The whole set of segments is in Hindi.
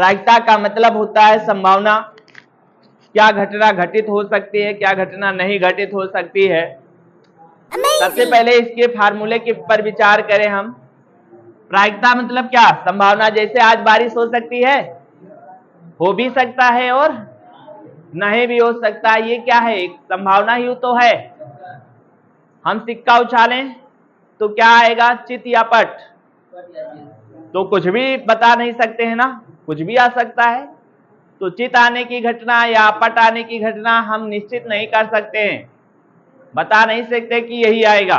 प्रायिकता का मतलब होता है संभावना, क्या घटना घटित हो सकती है, क्या घटना नहीं घटित हो सकती है। सबसे पहले इसके फार्मूले के पर विचार करें हम। प्रायिकता मतलब क्या, संभावना। जैसे आज बारिश हो सकती है, हो भी सकता है और नहीं भी हो सकता है, ये क्या है, एक संभावना ही तो है। हम सिक्का उछालें तो क्या आएगा, चित या पट, तो कुछ भी बता नहीं सकते हैं ना, कुछ भी आ सकता है। तो चित आने की घटना या पट आने की घटना हम निश्चित नहीं कर सकते हैं, बता नहीं सकते कि यही आएगा।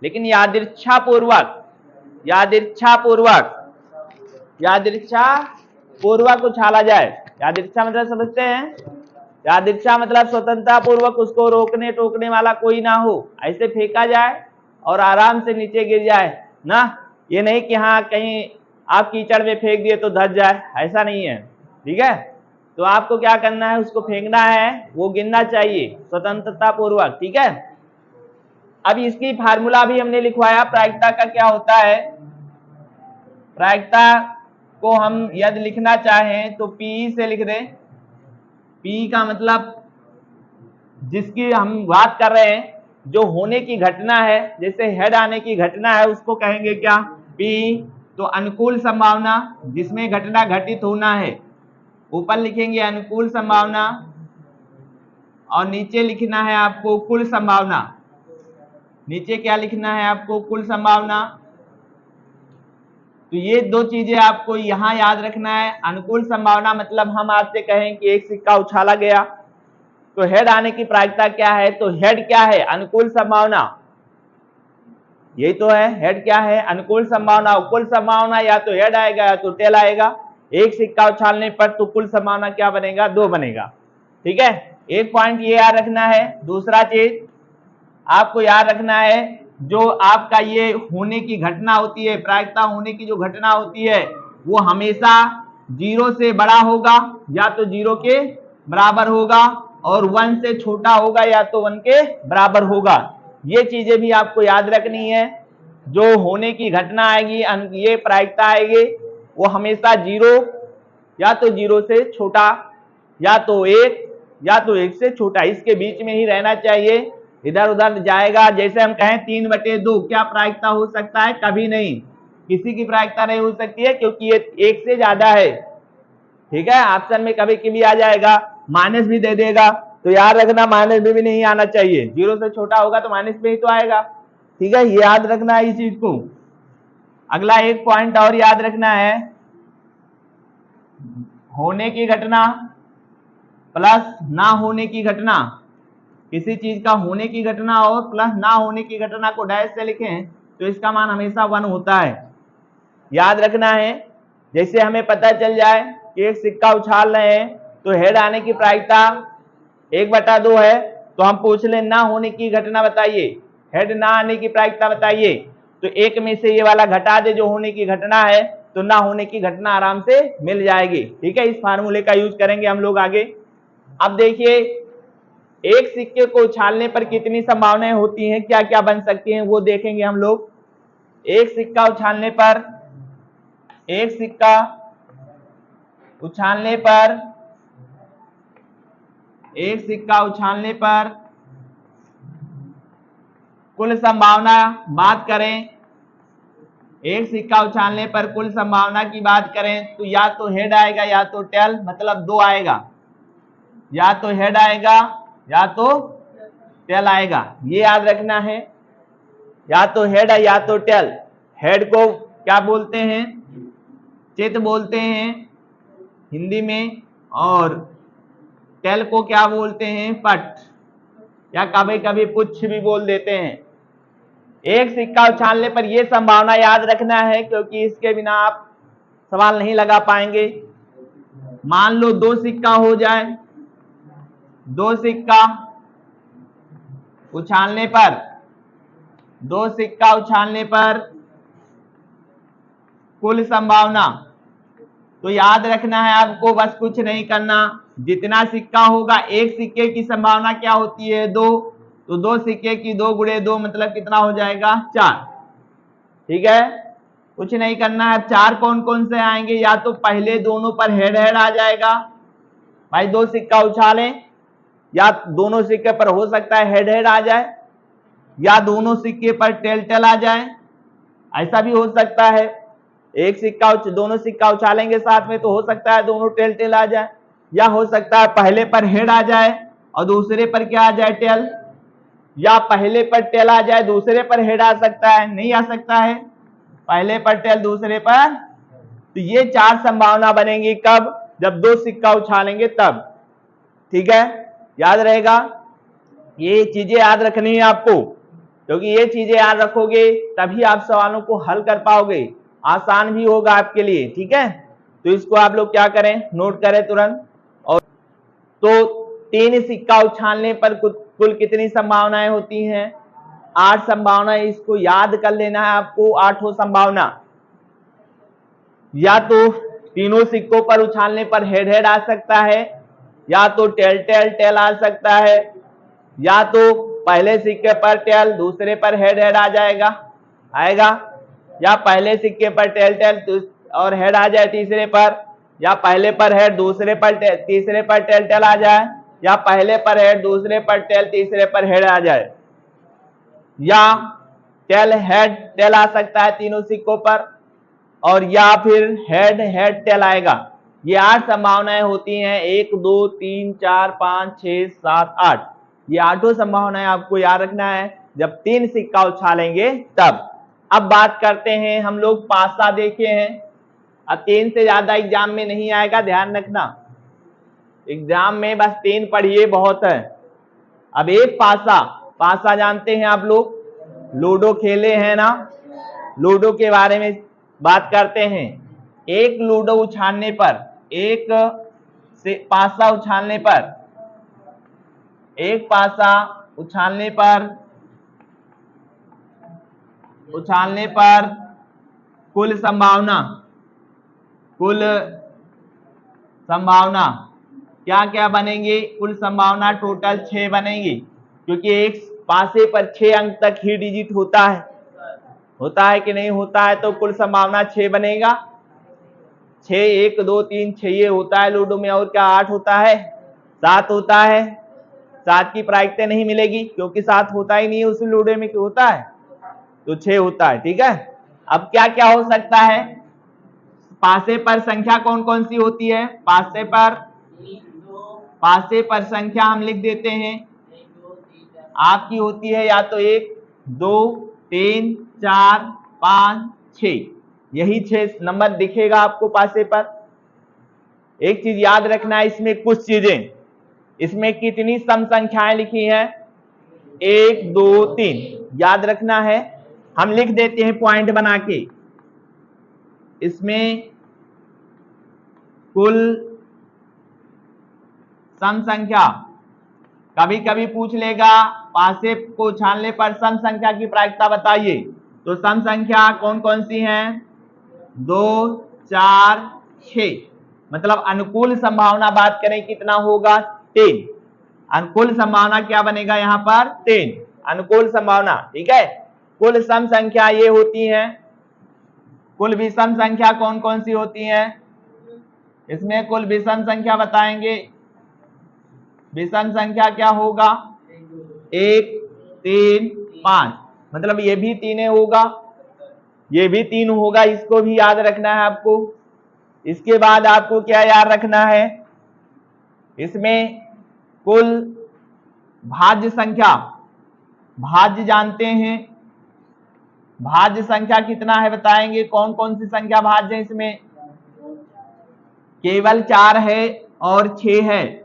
लेकिन यादृच्छा पूर्वक उछाला जाए। यादृच्छा मतलब समझते हैं, यादृच्छा मतलब स्वतंत्रता पूर्वक उसको रोकने टोकने वाला कोई ना हो, ऐसे फेंका जाए और आराम से नीचे गिर जाए ना। ये नहीं कि हाँ कहीं आप कीचड़ में फेंक दिए तो धस जाए, ऐसा नहीं है। ठीक है, तो आपको क्या करना है, उसको फेंकना है, वो गिरना चाहिए स्वतंत्रता पूर्वक। ठीक है, अब इसकी फार्मूला भी हमने लिखवाया। प्रायिकता का क्या होता है, प्रायिकता को हम यदि लिखना चाहें तो पी से लिख दें। पी का मतलब जिसकी हम बात कर रहे हैं, जो होने की घटना है, जैसे हेड आने की घटना है, उसको कहेंगे क्या, पी। तो अनुकूल संभावना, जिसमें घटना घटित होना है, ऊपर लिखेंगे अनुकूल संभावना और नीचे लिखना है आपको कुल संभावना। नीचे क्या लिखना है आपको, कुल संभावना। तो ये दो चीजें आपको यहां याद रखना है। अनुकूल संभावना मतलब हम आपसे कहें कि एक सिक्का उछाला गया तो हेड आने की प्रायिकता क्या है, तो हेड क्या है, अनुकूल संभावना, यही तो है। हेड क्या है, अनुकूल संभावना। कुल संभावना या तो हेड आएगा या तो टेल आएगा। एक सिक्का उछालने पर तो कुल संभावना क्या बनेगा, 2 बनेगा। ठीक है, एक पॉइंट ये याद रखना है। दूसरा चीज आपको याद रखना है, जो आपका ये होने की घटना होती है, प्रायिकता होने की जो घटना होती है, वो हमेशा 0 से बड़ा होगा या तो 0 के बराबर होगा, और 1 से छोटा होगा या तो 1 के बराबर होगा। ये चीजें भी आपको याद रखनी है। जो होने की घटना आएगी, ये प्रायिकता आएगी, वो हमेशा 0 या तो 0 से छोटा या तो 1 या तो 1 से छोटा, इसके बीच में ही रहना चाहिए। इधर उधर जाएगा, जैसे हम कहें 3/2 क्या प्रायिकता हो सकता है, कभी नहीं, किसी की प्रायिकता नहीं हो सकती है, क्योंकि ये 1 से ज्यादा है। ठीक है, ऑप्शन में कभी कभी आ जाएगा, माइनस भी दे देगा, तो याद रखना माइनस भी नहीं आना चाहिए, 0 से छोटा होगा तो माइनस में ही तो आएगा। ठीक है, ये याद रखना है इस चीज को। अगला एक पॉइंट और याद रखना है, होने की घटना प्लस ना होने की घटना। किसी चीज का होने की घटना और प्लस ना होने की घटना को डैश से लिखें तो इसका मान हमेशा 1 होता है, याद रखना है। जैसे हमें पता चल जाए कि एक सिक्का उछाल रहे हैं तो हेड आने की प्रायिकता 1/2 है, तो हम पूछ लें ना होने की घटना बताइए, हेड ना आने की प्रायिकता बताइए, तो एक में से ये वाला घटा दे जो होने की घटना है, तो ना होने की घटना आराम से मिल जाएगी। ठीक है, इस फार्मूले का यूज करेंगे हम लोग आगे। अब देखिए, एक सिक्के को उछालने पर कितनी संभावनाएं होती हैं, क्या क्या बन सकती हैं, वो देखेंगे हम लोग। एक सिक्का उछालने पर कुल संभावना बात करें, एक सिक्का उछालने पर कुल संभावना की बात करें तो या तो हेड आएगा या तो टेल, मतलब 2 आएगा, या तो हेड आएगा या तो टेल आएगा, ये याद रखना है। या तो हेड है या तो टेल। हेड को क्या बोलते हैं, चित बोलते हैं हिंदी में, और टेल को क्या बोलते हैं, पट, या कभी कभी पुच्छ भी बोल देते हैं। एक सिक्का उछालने पर यह संभावना याद रखना है, क्योंकि इसके बिना आप सवाल नहीं लगा पाएंगे। मान लो 2 सिक्का हो जाए, 2 सिक्का उछालने पर कुल संभावना, तो याद रखना है आपको, बस कुछ नहीं करना, जितना सिक्का होगा, एक सिक्के की संभावना क्या होती है, 2, तो 2 सिक्के की 2 × 2 मतलब कितना हो जाएगा, 4। ठीक है, कुछ नहीं करना है। चार कौन कौन से आएंगे, या तो पहले दोनों पर हेड हेड आ जाएगा, भाई दो सिक्का उछालें, या दोनों सिक्के पर हो सकता है हेड हेड आ जाए, या दोनों सिक्के पर टेल टेल आ जाए, ऐसा भी हो सकता है। एक सिक्का दोनों सिक्का उछालेंगे साथ में तो हो सकता है दोनों टेल टेल आ जाए, या हो सकता है पहले पर हेड आ जाए और दूसरे पर क्या आ जाए, टेल, या पहले पर टेल आ जाए दूसरे पर हेड आ सकता है, नहीं आ सकता है, पहले पर टेल दूसरे पर। तो ये चार संभावना बनेंगी कब, जब दो सिक्का उछालेंगे तब। ठीक है, याद रहेगा, ये चीजें याद रखनी है आपको, क्योंकि ये चीजें याद रखोगे तभी आप सवालों को हल कर पाओगे, आसान भी होगा आपके लिए। ठीक है, तो इसको आप लोग क्या करें, नोट करें तुरंत। और तो तीन सिक्का उछालने पर कुल कितनी संभावनाएं होती हैं, 8 संभावना। इसको याद कर लेना है आपको, 8 संभावना। या तो तीनों सिक्कों पर उछालने पर हेड हेड आ सकता है, या तो टेल टेल टेल आ सकता है, या तो पहले सिक्के पर टेल दूसरे पर हेड हेड आ जाएगा आएगा, या पहले सिक्के पर टेल टेल और हेड आ जाए तीसरे पर, या पहले पर हेड दूसरे पर तीसरे पर टेल टेल आ जाए, या पहले पर हेड दूसरे पर टेल तीसरे पर हेड आ जाए, या टेल हेड टेल आ सकता है तीनों सिक्कों पर, और या फिर हेड हेड टेल आएगा। ये 8 संभावनाएं होती हैं, 1 2 3 4 5 6 7 8, ये 8 संभावनाएं आपको याद रखना है जब तीन सिक्का उछालेंगे तब। अब बात करते हैं, हम लोग पासा देखे हैं, अब 3 से ज्यादा एग्जाम में नहीं आएगा, ध्यान रखना, एग्जाम में बस 3 पढ़िए बहुत है। अब एक पासा, पासा जानते हैं आप लोग, लूडो खेले हैं ना, लूडो के बारे में बात करते हैं। एक लूडो उछालने पर, एक से पासा उछालने पर, एक पासा उछालने पर कुल संभावना क्या क्या बनेंगे, कुल संभावना टोटल 6 बनेंगी, क्योंकि एक पासे पर 6 अंक तक ही डिजिट होता है कि नहीं होता है, तो कुल संभावना 6 बनेगा। 6 1 2 3 6 ये होता है लूडो में, और क्या 8 होता है, 7 होता है। 7 की प्रायिकता नहीं मिलेगी क्योंकि 7 होता ही नहीं है उस लूडो में, क्यों होता है, तो 6 होता है। ठीक है, अब क्या क्या हो सकता है, पासे पर संख्या कौन कौन सी होती है, पासे पर संख्या हम लिख देते हैं, आपकी होती है या तो 1 2 3 4 5 6, यही 6 नंबर दिखेगा आपको पासे पर। एक चीज याद रखना है, इसमें कुछ चीजें, इसमें कितनी सम संख्याएं लिखी हैं, 1 2 3, याद रखना है, हम लिख देते हैं पॉइंट बना के, इसमें कुल सम संख्या, कभी कभी पूछ लेगा पासे को उछालने पर सम संख्या की प्रायिकता बताइए, तो सम संख्या कौन कौन सी हैं, 2 4 6, मतलब अनुकूल संभावना बात करें कितना होगा, 3, अनुकूल संभावना क्या बनेगा यहाँ पर, 3 अनुकूल संभावना। ठीक है, कुल सम संख्या ये होती है, कुल विषम संख्या कौन कौन सी होती है, इसमें कुल विषम संख्या बताएंगे, विषम संख्या क्या होगा, 1 3 5, मतलब ये भी 3 होगा, ये भी 3 होगा, इसको भी याद रखना है आपको। इसके बाद आपको क्या याद रखना है, इसमें कुल भाज्य संख्या, भाज्य जानते हैं, भाज्य संख्या कितना है बताएंगे, कौन कौन सी संख्या भाज्य है, इसमें केवल 4 है और 6 है।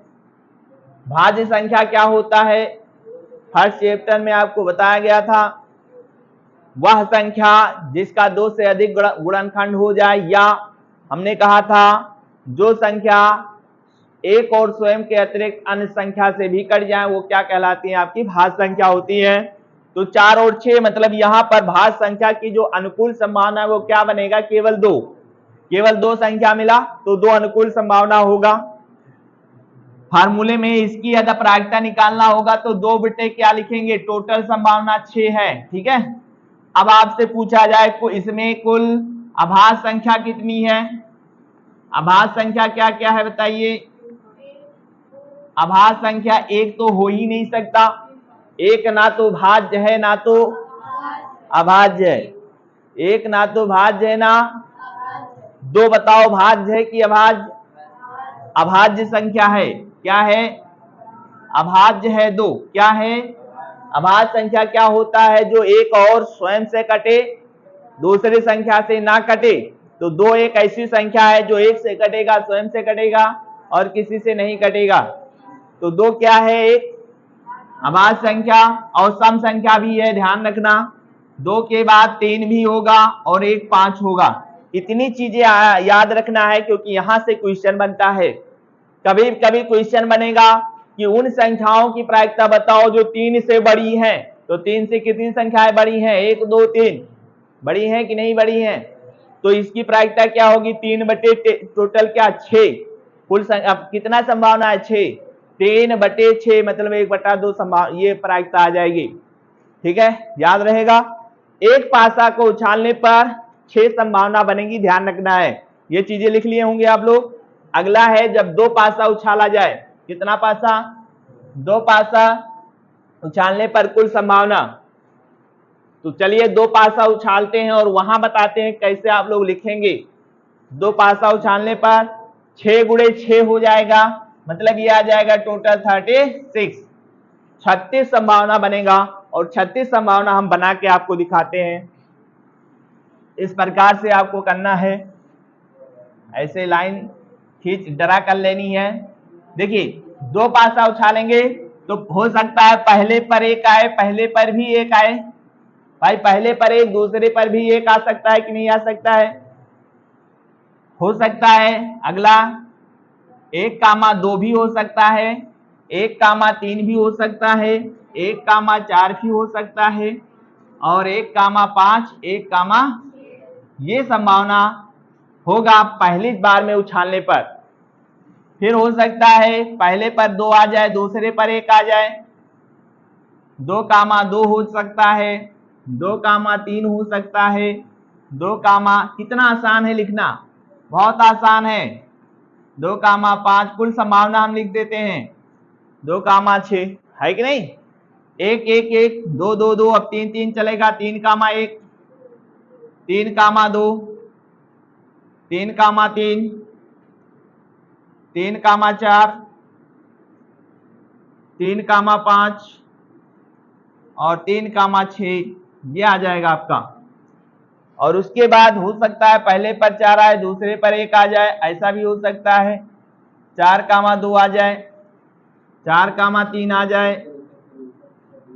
भाज्य संख्या क्या होता है, फर्स्ट चैप्टर में आपको बताया गया था, वह संख्या जिसका 2 से अधिक गुणनखंड हो जाए, या हमने कहा था जो संख्या एक और स्वयं के अतिरिक्त अन्य संख्या से भी कट जाए, वो क्या कहलाती है, आपकी भाज्य संख्या होती है। तो 4 और 6, मतलब यहाँ पर भाज्य संख्या की जो अनुकूल संभावना है वो क्या बनेगा, केवल 2, केवल 2 संख्या मिला तो 2 अनुकूल संभावना होगा। फार्मूले में इसकी यदि प्रायिकता निकालना होगा तो 2 बटे क्या लिखेंगे, टोटल संभावना 6 है। ठीक है, अब आपसे पूछा जाए इसमें कुल अभाज्य संख्या कितनी है? अभाज्य संख्या क्या क्या है बताइए? अभाज्य संख्या एक तो हो ही नहीं सकता, एक ना तो भाज्य है ना तो अभाज्य है, एक ना तो भाज्य है ना दो, बताओ भाज्य है कि अभाज्य? अभाज्य संख्या है, क्या है? अभाज्य है दो, क्या है? अभाज्य संख्या क्या होता है? जो एक और स्वयं से कटे, दूसरी संख्या से ना कटे। तो दो एक ऐसी संख्या है जो एक से कटेगा, स्वयं से कटेगा और किसी से नहीं कटेगा। तो दो क्या है? एक अभाज्य संख्या। और सम संख्या भी है, ध्यान रखना, दो के बाद तीन भी होगा और एक पांच होगा। इतनी चीजें याद रखना है क्योंकि यहां से क्वेश्चन बनता है। कभी कभी क्वेश्चन बनेगा कि उन संख्याओं की प्रायिकता बताओ जो तीन से बड़ी हैं। तो तीन से कितनी संख्याएं बड़ी हैं? एक दो तीन बड़ी हैं कि नहीं बड़ी हैं? तो इसकी प्रायिकता क्या होगी? 3/, टोटल क्या? 6। कुल अब कितना संभावना है? 6। 3/6 मतलब 1/2 संभावना, ये प्रायिकता आ जाएगी। ठीक है, याद रहेगा। एक पासा को उछालने पर 6 संभावना बनेगी, ध्यान रखना है। ये चीजें लिख लिए होंगे आप लोग। अगला है जब 2 पासा उछाला जाए। कितना पासा? 2 पासा उछालने पर कुल संभावना। तो चलिए 2 पासा उछालते हैं और वहां बताते हैं कैसे आप लोग लिखेंगे। 2 पासा उछालने पर 6 गुणे 6 हो जाएगा, मतलब ये आ जाएगा टोटल 36। 36 संभावना बनेगा और 36 संभावना हम बना के आपको दिखाते हैं। इस प्रकार से आपको करना है, ऐसे लाइन खींच ड्रा कर लेनी है। देखिए 2 पासा उछालेंगे तो हो सकता है पहले पर एक आए, पहले पर भी एक आए। भाई पहले पर एक, दूसरे पर भी एक आ सकता है कि नहीं आ सकता है? हो सकता है। अगला 1,2 भी हो सकता है, 1,3 भी हो सकता है, 1,4 भी हो सकता है और 1,5, 1, ये संभावना होगा पहली बार में उछालने पर। फिर हो सकता है पहले पर 2 आ जाए, दूसरे पर 1 आ जाए। 2,2 हो सकता है, 2,3 हो सकता है, 2, कितना आसान है लिखना, बहुत आसान है। 2,5 कुल संभावना हम लिख देते हैं 2,6, है कि नहीं? 1, 1, 1, 2, 2, 2, अब 3, 3 चलेगा, 3,1, 3,2, 3,3, 3,4, 3,5 और 3,6, ये आ जाएगा आपका। और उसके बाद हो सकता है पहले पर 4 आए, दूसरे पर 1 आ जाए, ऐसा भी हो सकता है। 4,2 आ जाए, 4,3 आ जाए,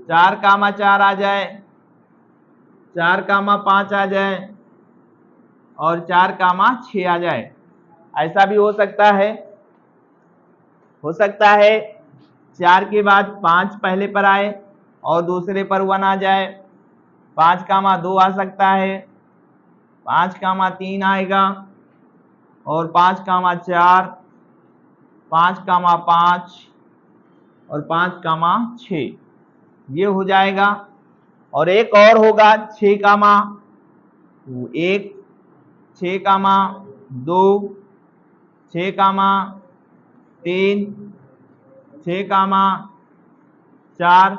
4,4 आ जाए, 4,5 आ जाए और 4,6 आ जाए, ऐसा भी हो सकता है। हो सकता है 4 के बाद 5 पहले पर आए और दूसरे पर 1 आ जाए, 5,2 आ सकता है, 5,3 आएगा और 5,4, 5,5 और 5,6, ये हो जाएगा। और एक और होगा 6,1, 6,2, 6,3, 6,4,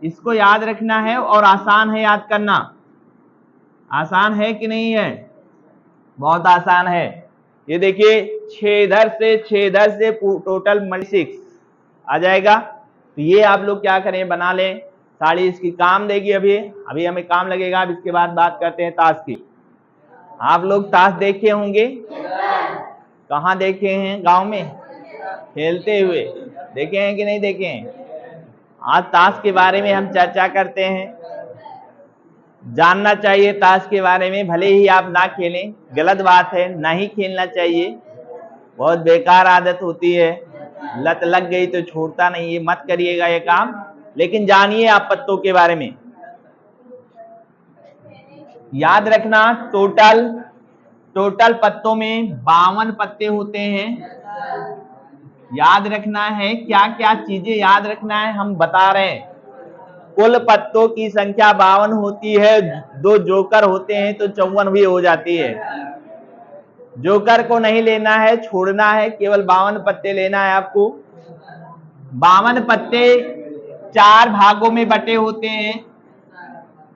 इसको याद रखना है और आसान है याद करना। आसान है कि नहीं है? बहुत आसान है। ये देखिए 6 इधर से, 6 इधर से, टोटल 6 आ जाएगा। तो ये आप लोग क्या करें, बना लें। साड़ी इसकी काम देगी, अभी हमें काम लगेगा। अब इसके बाद बात करते हैं ताश की। आप लोग ताश देखे होंगे, कहाँ देखे हैं? गांव में खेलते हुए देखे हैं कि नहीं देखे हैं? आज ताश के बारे में हम चर्चा करते हैं। जानना चाहिए ताश के बारे में, भले ही आप ना खेलें, गलत बात है, नहीं खेलना चाहिए, बहुत बेकार आदत होती है, लत लग गई तो छोड़ता नहीं है, मत करिएगा ये काम। लेकिन जानिए आप पत्तों के बारे में, याद रखना टोटल पत्तों में 52 पत्ते होते हैं। याद रखना है, क्या क्या चीजें याद रखना है हम बता रहे हैं। कुल पत्तों की संख्या 52 होती है, दो जोकर होते हैं तो 54 भी हो जाती है। जोकर को नहीं लेना है, छोड़ना है, केवल 52 पत्ते लेना है आपको। 52 पत्ते 4 भागों में बटे होते हैं,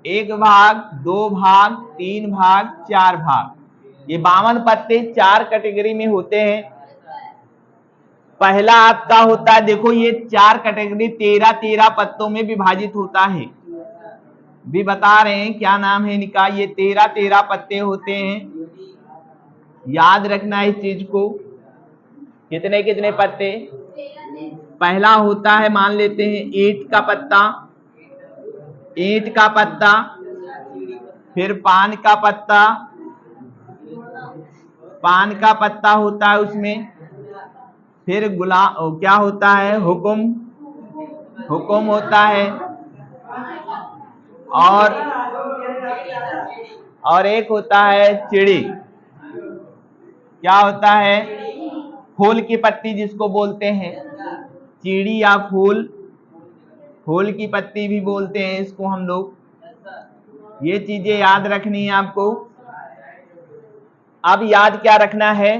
1 भाग, 2 भाग, 3 भाग, 4 भाग। ये 52 पत्ते 4 कैटेगरी में होते हैं। पहला आपका होता है, देखो ये 4 कैटेगरी 13-13 पत्तों में विभाजित होता है। भी बता रहे हैं क्या नाम है इनका। ये 13-13 पत्ते होते हैं, याद रखना इस चीज को। कितने कितने पत्ते? पहला होता है, मान लेते हैं ईंट का पत्ता, ईंट का पत्ता, फिर पान का पत्ता, पान का पत्ता होता है उसमें, फिर क्या होता है, हुक्म, हुक्म होता है, और एक होता है चिड़ी। क्या होता है? फूल की पत्ती जिसको बोलते हैं, चिड़ी या फूल, फूल की पत्ती भी बोलते हैं इसको हम लोग। ये चीजें याद रखनी है आपको। अब याद क्या रखना है,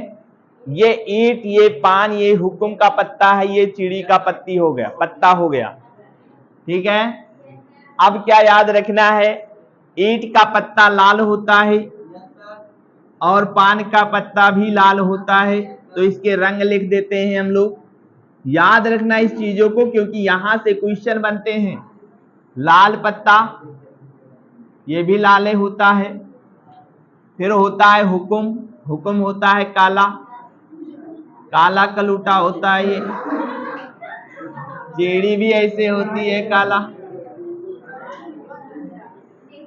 ये ईंट, ये पान, ये हुक्म का पत्ता है, ये चिड़ी का पत्ती हो गया, पत्ता हो गया, ठीक है। अब क्या याद रखना है, ईंट का पत्ता लाल होता है और पान का पत्ता भी लाल होता है, तो इसके रंग लिख देते हैं हम लोग। याद रखना इस चीजों को, क्योंकि यहां से क्वेश्चन बनते हैं। लाल पत्ता, ये भी लाल होता है। फिर होता है हुक्म, हुक्म होता है काला, काला कलूटा होता है ये। चेड़ी भी ऐसे होती है काला,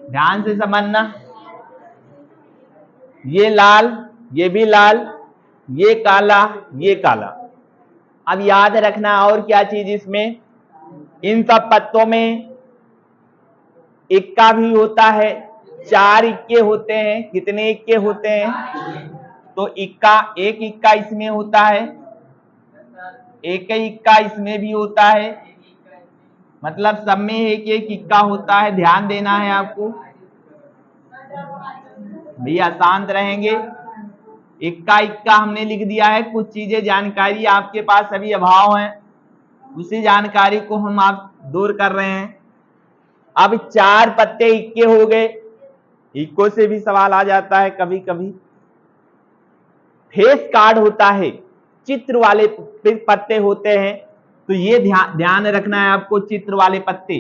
ध्यान से समझना। ये लाल, ये भी लाल, ये काला, ये काला। अब याद रखना और क्या चीज इसमें, इन सब पत्तों में इक्का भी होता है, 4 इक्के होते हैं। कितने इक्के होते हैं? तो इक्का, एक इक्का इसमें होता है, एक इक्का इसमें भी होता है, मतलब सब में एक एक इक्का होता है। ध्यान देना है आपको भैया, शांत रहेंगे। इक्का इक्का हमने लिख दिया है। कुछ चीजें जानकारी आपके पास अभी अभाव है, उसी जानकारी को हम आप दूर कर रहे हैं। अब 4 पत्ते इक्के हो गए, इक्को से भी सवाल आ जाता है कभी कभी। फेस कार्ड होता है, चित्र वाले पत्ते होते हैं, तो ये ध्यान रखना है आपको। चित्र वाले पत्ते,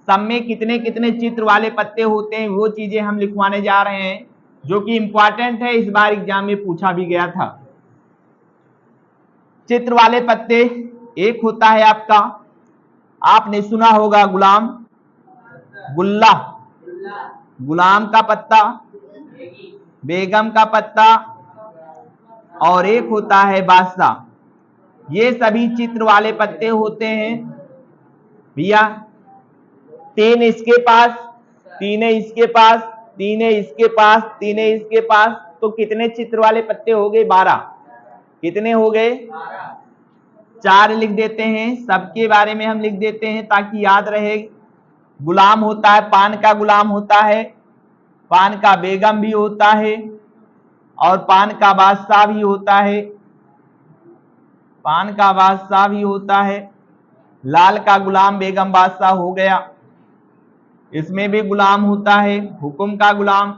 सब में कितने कितने चित्र वाले पत्ते होते हैं, वो चीजें हम लिखवाने जा रहे हैं, जो कि इंपॉर्टेंट है, इस बार एग्जाम में पूछा भी गया था। चित्र वाले पत्ते, एक होता है आपका, आपने सुना होगा गुलाम, गुल्ला, गुलाम का पत्ता, बेगम का पत्ता, और एक होता है बादशाह। ये सभी चित्र वाले पत्ते होते हैं भैया। 3 इसके पास, 3 इसके पास, 3 इसके पास, 3 इसके पास, तो कितने चित्र वाले पत्ते हो गए? 12। कितने हो गए? 4 लिख देते हैं, सबके बारे में हम लिख देते हैं ताकि याद रहे। गुलाम होता है, पान का गुलाम होता है, पान का बेगम भी होता है, और पान का बादशाह भी होता है, पान का बादशाह भी होता है। लाल का गुलाम, बेगम, बादशाह हो गया। इसमें भी गुलाम होता है, हुक्म का गुलाम,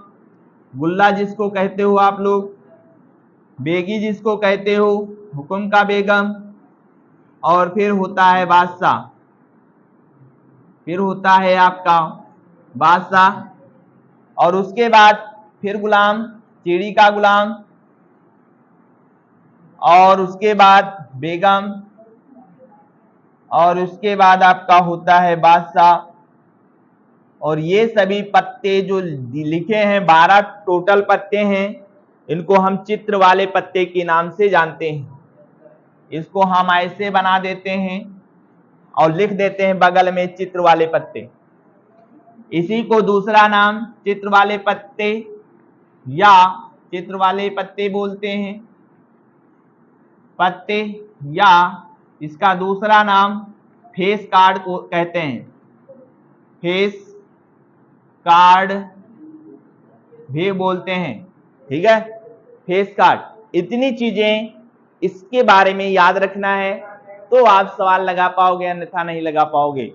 गुल्ला जिसको कहते हो आप लोग, बेगी जिसको कहते हो, हुक्म का बेगम, और फिर होता है बादशाह, फिर होता है आपका बादशाह, और उसके बाद फिर गुलाम, चिड़ी का गुलाम, और उसके बाद बेगम, और उसके बाद आपका होता है बादशाह। और ये सभी पत्ते जो लिखे हैं, 12 टोटल पत्ते हैं, इनको हम चित्र वाले पत्ते के नाम से जानते हैं। इसको हम ऐसे बना देते हैं और लिख देते हैं बगल में चित्र वाले पत्ते। इसी को दूसरा नाम चित्र वाले पत्ते या चित्र वाले पत्ते बोलते हैं, पत्ते, या इसका दूसरा नाम फेस कार्ड को कहते हैं। फेस कार्ड भी बोलते हैं। ठीक है, फेस कार्ड। इतनी चीजें इसके बारे में याद रखना है तो आप सवाल लगा पाओगे, अन्यथा नहीं लगा पाओगे।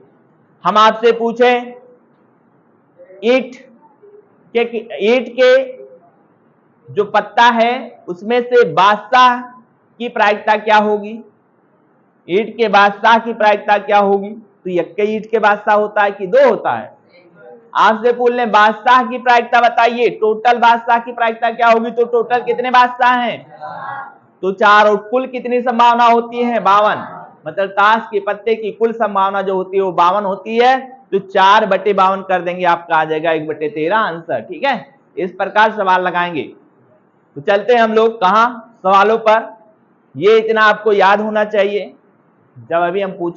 हम आपसे पूछें ईंट के जो पत्ता है उसमें से बादशाह की प्रायिकता क्या होगी? ईंट के बादशाह की प्रायिकता क्या होगी? तो एक ईंट के बादशाह होता है कि दो होता है? आपसे पूछ लें बादशाह की प्रायिकता बताइए, टोटल बादशाह की प्रायिकता क्या होगी? तो टोटल कितने बादशाह हैं? तो 4। और कुल कितनी संभावना होती है? 52। मतलब ताश के पत्ते की कुल संभावना जो होती है वो 52 होती है। तो 4/52 कर देंगे, आपका आ जाएगा 1/13 आंसर। ठीक है, इस प्रकार सवाल लगाएंगे। तो चलते हैं हम लोग कहां? सवालों पर। ये इतना आपको याद होना चाहिए। जब अभी हम पूछे